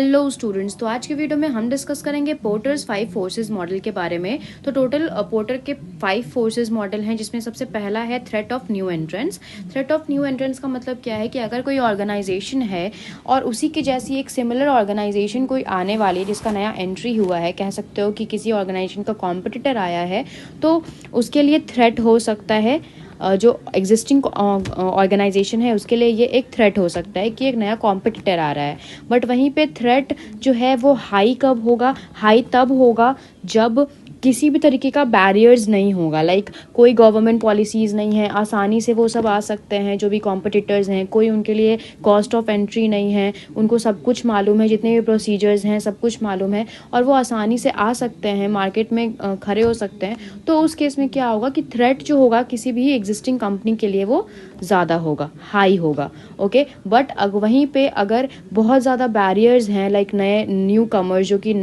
Hello students, तो आज के वीडियो में हम डिस्कस करेंगे पोर्टर्स 5 फोर्सेस मॉडल के बारे में। तो टोटल पोर्टर के 5 फोर्सेस मॉडल हैं, जिसमें सबसे पहला है threat of new entrance. Threat of new entrance का मतलब क्या है कि अगर कोई ऑर्गेनाइजेशन है और उसी की जैसी एक सिमिलर ऑर्गेनाइजेशन कोई आने वाली, जिसका नया एंट्री हुआ है, कह सकते हो कि किसी ऑर्गेनाइजेशन का कॉम्पिटिटर आया है, तो उसके लिए थ्रेट हो सकता है। जो एग्जिस्टिंग ऑर्गेनाइजेशन है उसके लिए ये एक थ्रेट हो सकता है कि एक नया कॉम्पिटिटर आ रहा है। बट वहीं पे थ्रेट जो है वो हाई कब होगा? हाई तब होगा जब किसी भी तरीके का बैरियर्स नहीं होगा। लाइक कोई गवर्नमेंट पॉलिसीज़ नहीं है, आसानी से वो सब आ सकते हैं जो भी कॉम्पिटिटर्स हैं। कोई उनके लिए कॉस्ट ऑफ एंट्री नहीं है, उनको सब कुछ मालूम है, जितने भी प्रोसीजर्स हैं सब कुछ मालूम है और वो आसानी से आ सकते हैं, मार्केट में खड़े हो सकते हैं। तो उस केस में क्या होगा कि थ्रेट जो होगा किसी भी एग्जिस्टिंग कंपनी के लिए वो ज़्यादा होगा, हाई होगा। ओके, बट वहीं पे अगर बहुत ज़्यादा बैरियर्स हैं, लाइक नए न्यू कमर्स जो कि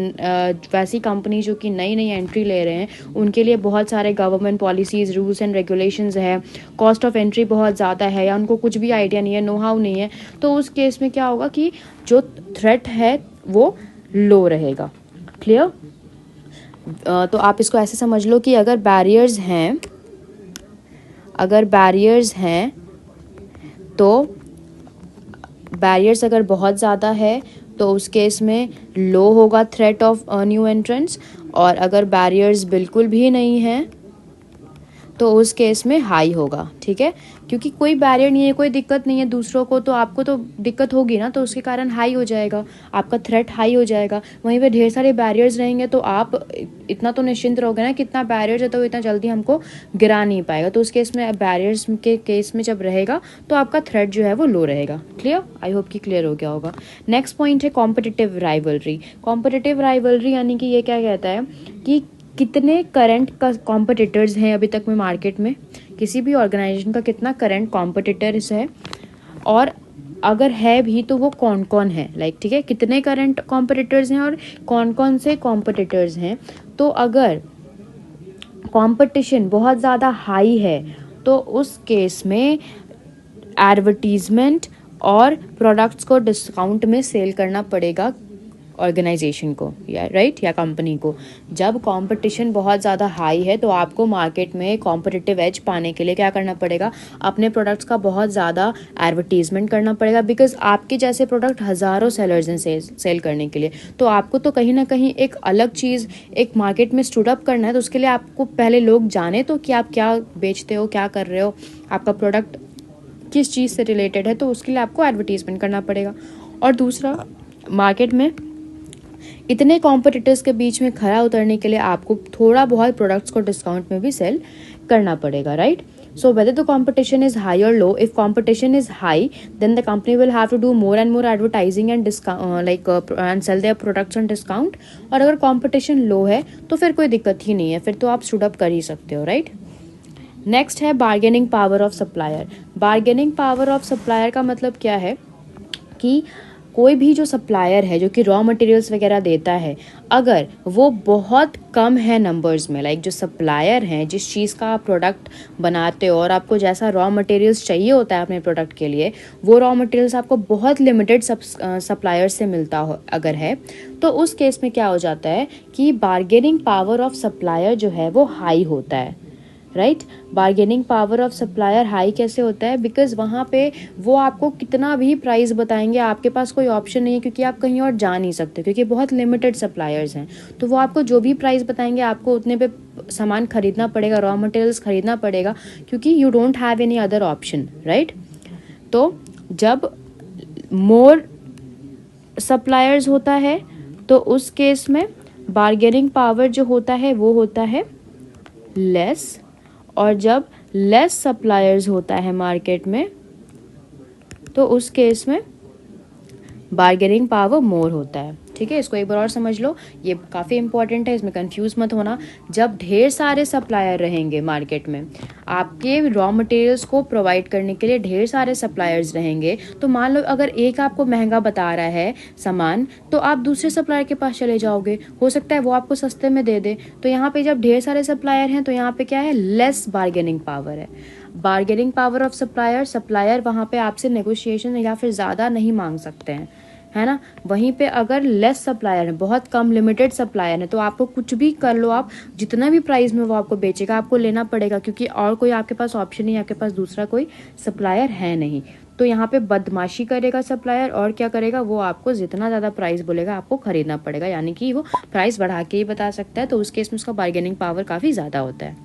वैसी कंपनी जो कि नई नई एंट्री ले रहे हैं, उनके लिए बहुत सारे government policies, rules and regulations है, कॉस्ट ऑफ एंट्री बहुत ज़्यादा है, या उनको कुछ भी आइडिया नहीं है, नो हाउ नहीं है, तो उस केस में क्या होगा कि जो थ्रेट है वो लो रहेगा। क्लियर? तो आप इसको ऐसे समझ लो कि अगर बैरियर्स हैं तो बैरियर्स अगर बहुत ज़्यादा है तो उस केस में लो होगा थ्रेट ऑफ न्यू एंट्रेंस, और अगर बैरियर्स बिल्कुल भी नहीं हैं तो उस केस में हाई होगा। ठीक है, क्योंकि कोई बैरियर नहीं है, कोई दिक्कत नहीं है दूसरों को, तो आपको तो दिक्कत होगी ना, तो उसके कारण हाई हो जाएगा, आपका थ्रेट हाई हो जाएगा। वहीं पे ढेर सारे बैरियर्स रहेंगे तो आप इतना तो निश्चिंत रहोगे ना, कितना बैरियर्स है तो इतना जल्दी हमको गिरा नहीं पाएगा। तो उस केस में बैरियर्स के केस में जब रहेगा तो आपका थ्रेट जो है वो लो रहेगा। क्लियर? आई होप कि क्लियर हो गया होगा। नेक्स्ट पॉइंट है कॉम्पिटिटिव राइवलरी। कॉम्पिटिटिव राइवलरी यानी कि ये क्या कहता है कि कितने करंट का कॉम्पिटिटर्स हैं अभी तक में मार्केट में, किसी भी ऑर्गेनाइजेशन का कितना करंट कॉम्पिटिटर्स है, और अगर है भी तो वो कौन कौन है। लाइक ठीक है, कितने करंट कॉम्पिटिटर्स हैं और कौन कौन से कॉम्पिटिटर्स हैं। तो अगर कंपटीशन बहुत ज़्यादा हाई है तो उस केस में एडवर्टीजमेंट और प्रोडक्ट्स को डिस्काउंट में सेल करना पड़ेगा ऑर्गेनाइजेशन को, या राइट, या कंपनी को। जब कंपटीशन बहुत ज़्यादा हाई है तो आपको मार्केट में कॉम्पिटिटिव एज पाने के लिए क्या करना पड़ेगा? अपने प्रोडक्ट्स का बहुत ज़्यादा एडवर्टीजमेंट करना पड़ेगा, बिकॉज आपके जैसे प्रोडक्ट हज़ारों सेलर्स हैं सेल करने के लिए। तो आपको तो कहीं ना कहीं एक अलग चीज़ एक मार्केट में स्टूड अप करना है, तो उसके लिए आपको पहले लोग जाने तो कि आप क्या बेचते हो, क्या कर रहे हो, आपका प्रोडक्ट किस चीज़ से रिलेटेड है, तो उसके लिए आपको एडवर्टीजमेंट करना पड़ेगा। और दूसरा, मार्केट में इतने कॉम्पिटिटर्स के बीच में खरा उतरने के लिए आपको थोड़ा बहुत प्रोडक्ट्स को डिस्काउंट में भी सेल करना पड़ेगा, right? So whether the competition is high or low, if competition is high, then the company will have to do more and more advertising and discount, and sell their products on discount. और अगर competition low है तो फिर कोई दिक्कत ही नहीं है, फिर तो आप स्टूड अप कर ही सकते हो, राइट? नेक्स्ट है bargaining power of supplier. Bargaining power of supplier का मतलब क्या है कि कोई भी जो सप्लायर है जो कि रॉ मटेरियल्स वगैरह देता है, अगर वो बहुत कम है नंबर्स में, लाइक जो सप्लायर हैं, जिस चीज़ का आप प्रोडक्ट बनाते हो और आपको जैसा रॉ मटेरियल्स चाहिए होता है अपने प्रोडक्ट के लिए, वो रॉ मटेरियल्स आपको बहुत लिमिटेड सप्लायर से मिलता हो अगर है, तो उस केस में क्या हो जाता है कि बार्गेनिंग पावर ऑफ सप्लायर जो है वो हाई होता है, right? Bargaining power of supplier high कैसे होता है? बिकॉज वहाँ पे वो आपको कितना भी प्राइस बताएंगे, आपके पास कोई ऑप्शन नहीं है, क्योंकि आप कहीं और जा नहीं सकते, क्योंकि बहुत लिमिटेड सप्लायर्स हैं। तो वो आपको जो भी प्राइस बताएंगे आपको उतने पे सामान खरीदना पड़ेगा, रॉ मटेरियल्स खरीदना पड़ेगा, क्योंकि you don't have any other option, right? तो जब मोर सप्लायर्स होता है तो उस केस में बार्गेनिंग पावर जो होता है वो होता है लेस, और जब लेस सप्लायर्स होता है मार्केट में तो उस केस में बार्गेनिंग पावर मोर होता है। ठीक है, इसको एक बार और समझ लो, ये काफ़ी इंपॉर्टेंट है, इसमें कंफ्यूज मत होना। जब ढेर सारे सप्लायर रहेंगे मार्केट में, आपके रॉ मटेरियल्स को प्रोवाइड करने के लिए ढेर सारे सप्लायर्स रहेंगे, तो मान लो अगर एक आपको महंगा बता रहा है सामान, तो आप दूसरे सप्लायर के पास चले जाओगे, हो सकता है वो आपको सस्ते में दे दे। तो यहाँ पे जब ढेर सारे सप्लायर हैं तो यहाँ पे क्या है? लेस बार्गेनिंग पावर है। Bargaining power of supplier, supplier वहाँ पे आपसे नेगोशिएशन या फिर ज़्यादा नहीं मांग सकते हैं, है ना। वहीं पे अगर लेस सप्लायर है, बहुत कम लिमिटेड सप्लायर है, तो आपको कुछ भी कर लो, आप जितना भी प्राइस में वो आपको बेचेगा आपको लेना पड़ेगा, क्योंकि और कोई आपके पास ऑप्शन नहीं है, आपके पास दूसरा कोई सप्लायर है नहीं। तो यहाँ पे बदमाशी करेगा सप्लायर, और क्या करेगा वो, आपको जितना ज़्यादा प्राइस बोलेगा आपको खरीदना पड़ेगा, यानी कि वो प्राइस बढ़ा के ही बता सकता है, तो उस केस में उसका बार्गेनिंग पावर काफ़ी ज़्यादा होता है।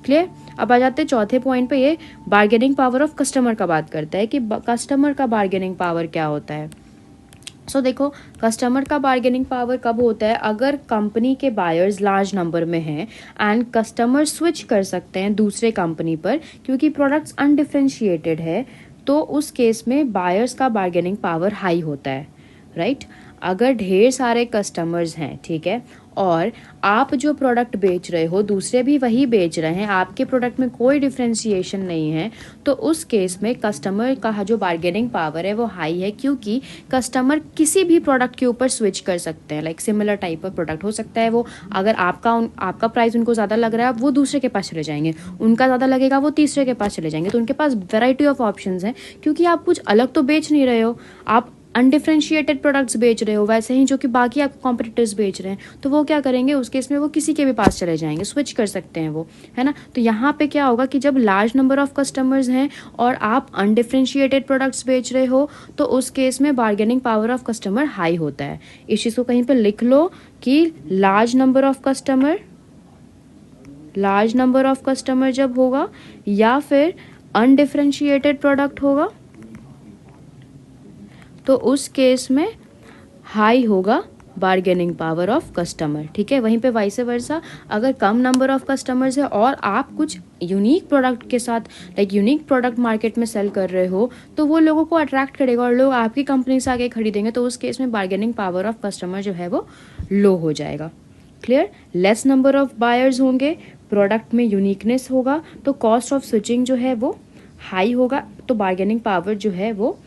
क्लियर। अब आ जाते हैं चौथे पॉइंट पे, ये बार्गेनिंग पावर ऑफ कस्टमर का बात करता है कि कस्टमर का बार्गेनिंग पावर क्या होता है। सो देखो, कस्टमर का बार्गेनिंग पावर कब होता है, अगर कंपनी के बायर्स लार्ज नंबर में हैं एंड कस्टमर स्विच कर सकते हैं दूसरे कंपनी पर, क्योंकि प्रोडक्ट्स अनडिफ्रेंशिएटेड है, तो उस केस में बायर्स का बार्गेनिंग पावर हाई होता है, राइट। अगर ढेर सारे कस्टमर्स हैं, ठीक है, और आप जो प्रोडक्ट बेच रहे हो दूसरे भी वही बेच रहे हैं, आपके प्रोडक्ट में कोई डिफ्रेंशिएशन नहीं है, तो उस केस में कस्टमर का जो बार्गेनिंग पावर है वो हाई है, क्योंकि कस्टमर किसी भी प्रोडक्ट के ऊपर स्विच कर सकते हैं। Like similar type of product हो सकता है वो, अगर आपका प्राइस उनको ज़्यादा लग रहा है वो दूसरे के पास चले जाएंगे, उनका ज़्यादा लगेगा वो तीसरे के पास चले जाएंगे, तो उनके पास वेराइटी ऑफ ऑप्शंस हैं, क्योंकि आप कुछ अलग तो बेच नहीं रहे हो, आप अनडिफ्रेंशिएटेड प्रोडक्ट्स बेच रहे हो, वैसे ही जो कि बाकी आपके कॉम्पिटिटर्स बेच रहे हैं, तो वो क्या करेंगे उस केस में, वो किसी के भी पास चले जाएंगे, स्विच कर सकते हैं वो, है ना। तो यहाँ पे क्या होगा कि जब लार्ज नंबर ऑफ कस्टमर्स हैं और आप अनडिफ्रेंशिएटेड प्रोडक्ट्स बेच रहे हो, तो उस केस में bargaining power of customer high होता है। इस चीज़ को कहीं पर लिख लो कि लार्ज नंबर ऑफ कस्टमर जब होगा, या फिर अनडिफ्रेंशिएटेड प्रोडक्ट होगा, तो उस केस में हाई होगा बार्गेनिंग पावर ऑफ कस्टमर, ठीक है। वहीं पे वाइस वर्सा, अगर कम नंबर ऑफ कस्टमर्स है और आप कुछ यूनिक प्रोडक्ट के साथ, लाइक यूनिक प्रोडक्ट मार्केट में सेल कर रहे हो, तो वो लोगों को अट्रैक्ट करेगा और लोग आपकी कंपनी से आगे खरीदेंगे, तो उस केस में बार्गेनिंग पावर ऑफ कस्टमर जो है वो लो हो जाएगा। Clear. Less number of buyers होंगे, प्रोडक्ट में यूनिकनेस होगा, तो कॉस्ट ऑफ स्विचिंग जो है वो हाई होगा, तो बार्गेनिंग पावर जो है वो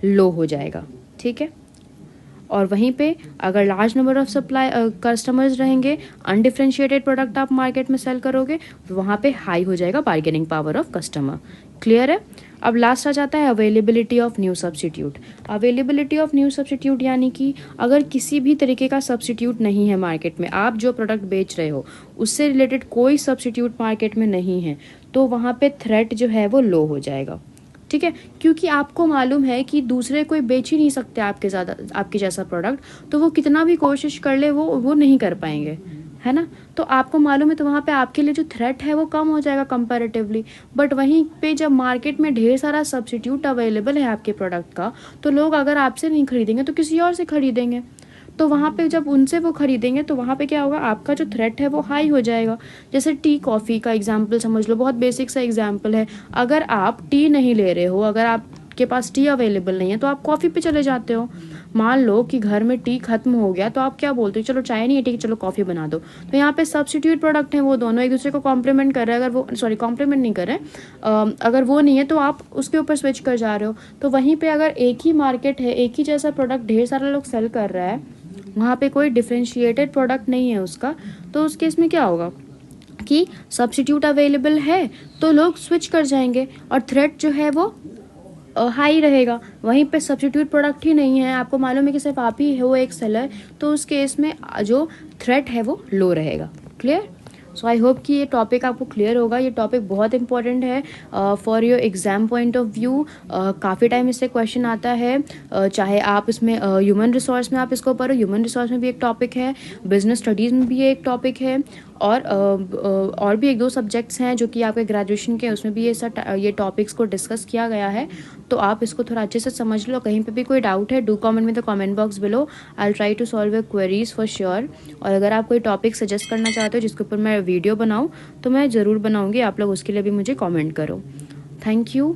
लो हो जाएगा, ठीक है। और वहीं पे अगर लार्ज नंबर ऑफ कस्टमर्स रहेंगे, अनडिफ्रेंशिएटेड प्रोडक्ट आप मार्केट में सेल करोगे, तो वहाँ पे हाई हो जाएगा bargaining power of customer. Clear है। अब लास्ट आ जाता है availability of new substitute. Availability of new substitute यानी कि अगर किसी भी तरीके का सब्स्टिट्यूट नहीं है मार्केट में, आप जो प्रोडक्ट बेच रहे हो उससे रिलेटेड कोई सब्स्टिट्यूट मार्केट में नहीं है, तो वहाँ पे थ्रेट जो है वो लो हो जाएगा, ठीक है। क्योंकि आपको मालूम है कि दूसरे कोई बेच ही नहीं सकते आपके जैसा प्रोडक्ट, तो वो कितना भी कोशिश कर ले वो नहीं कर पाएंगे, है ना। तो आपको मालूम है, तो वहाँ पे आपके लिए जो थ्रेट है वो कम हो जाएगा कंपैरेटिवली। बट वहीं पे जब मार्केट में ढेर सारा सब्स्टिट्यूट अवेलेबल है आपके प्रोडक्ट का, तो लोग अगर आपसे नहीं खरीदेंगे तो किसी और से खरीदेंगे, तो वहाँ पे जब उनसे वो खरीदेंगे तो वहाँ पे क्या होगा, आपका जो थ्रेट है वो हाई हो जाएगा। जैसे टी कॉफ़ी का एग्जांपल समझ लो, बहुत बेसिक सा एग्जांपल है। अगर आप टी नहीं ले रहे हो, अगर आपके पास टी अवेलेबल नहीं है, तो आप कॉफ़ी पे चले जाते हो। मान लो कि घर में टी खत्म हो गया, तो आप क्या बोलते हो, चलो चाय नहीं है, ठीक है चलो कॉफ़ी बना दो। तो यहाँ पे सब्स्टिट्यूट प्रोडक्ट हैं, वो दोनों एक दूसरे को कॉम्प्लीमेंट कर रहे हैं। अगर वो कॉम्प्लीमेंट नहीं कर रहे हैं, अगर वो नहीं है तो आप उसके ऊपर स्विच कर जा रहे हो। तो वहीं पर अगर एक ही मार्केट है, एक ही जैसा प्रोडक्ट ढेर सारे लोग सेल कर रहा है, वहाँ पे कोई डिफ्रेंशिएटेड प्रोडक्ट नहीं है उसका, तो उस केस में क्या होगा कि सब्स्टिट्यूट अवेलेबल है तो लोग स्विच कर जाएंगे और थ्रेट जो है वो हाई रहेगा। वहीं पे सब्स्टिट्यूट प्रोडक्ट ही नहीं है, आपको मालूम है कि सिर्फ आप ही हो एक सेलर, तो उस केस में जो थ्रेट है वो लो रहेगा। क्लियर। सो आई होप कि ये टॉपिक आपको क्लियर होगा। ये टॉपिक बहुत इंपॉर्टेंट है for your exam point of view. काफ़ी टाइम इससे क्वेश्चन आता है, चाहे आप इसमें ह्यूमन रिसोर्स में आप इसको पढ़ो, ह्यूमन रिसोर्स में भी एक टॉपिक है, बिजनेस स्टडीज़ में भी एक टॉपिक है, और भी एक दो सब्जेक्ट्स हैं जो कि आपके ग्रेजुएशन के, उसमें भी ये टॉपिक्स को डिस्कस किया गया है। तो आप इसको थोड़ा अच्छे से समझ लो। कहीं पे भी कोई डाउट है, डू कमेंट में the comment box below, I will try to solve your queries for sure. और अगर आप कोई टॉपिक सजेस्ट करना चाहते हो जिसके ऊपर मैं वीडियो बनाऊँ, तो मैं ज़रूर बनाऊँगी, आप लोग उसके लिए भी मुझे कॉमेंट करो। Thank you.